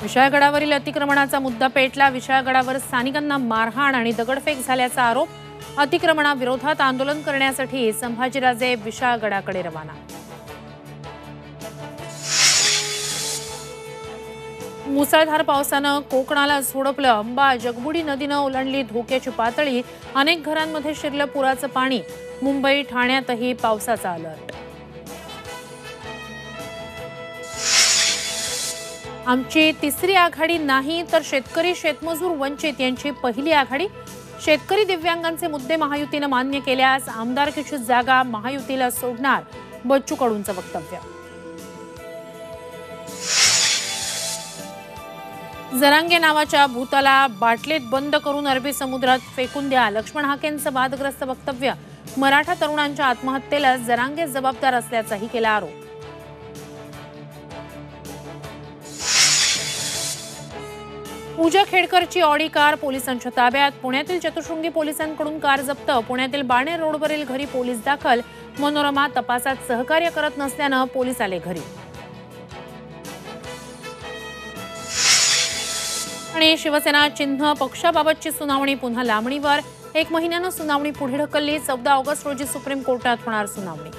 विशाळगडावरील अतिक्रमणाचा मुद्दा पेटला। विशाळगडावर स्थानिकांना मारहाण आणि दगडफेक झाल्याचा आरोप। अतिक्रमणाविरोधात आंदोलन करण्यासाठी संभाजीराजे विशाळगडाकडे रवाना। मुसळधार पावसानं कोकणाला झोडपलं। अंबा जगबुडी नदीनं ओलांडली धोक्याची पातळी। अनेक घरांमध्ये शिरलं पुराचं पाणी। मुंबई ठाण्यातही पावसाचा अलर्ट। आमची तिसरी आघाडी नाही तर शेतकरी शेतमजूर वंचित यांची पहिली आघाडी। शेतकरी दिव्यांगांचे मुद्दे महायुतीनं मान्य केल्यास आमदारकीची जागा महायुतीला सोडणार, बच्चू कडूंचं वक्तव्य। जरांगे नावाच्या भूताला बाटलीत बंद करून अरबी समुद्रात फेकून द्या, लक्ष्मण हाकेंचं वादग्रस्त वक्तव्य। मराठा तरुणांच्या आत्महत्येला जरांगे जबाबदार असल्याचाही केला आरोप। पूजा खेडकरची ऑडी कार पोलिसांच्या ताब्यात। पुण्यातील चतुशृंगी पोलिसांकडून कार जप्त। पुण्यातील बाणे रोडवरील घरी पोलीस दाखल। मनोरमा तपासात सहकार्य करत नसल्यानं पोलीस आले घरी। आणि शिवसेना चिन्ह पक्षाबाबतची सुनावणी पुन्हा लांबणीवर। 1 महिन्यानं सुनावणी पुढे ढकलली। 14 ऑगस्ट रोजी सुप्रीम कोर्टात होणार सुनावणी।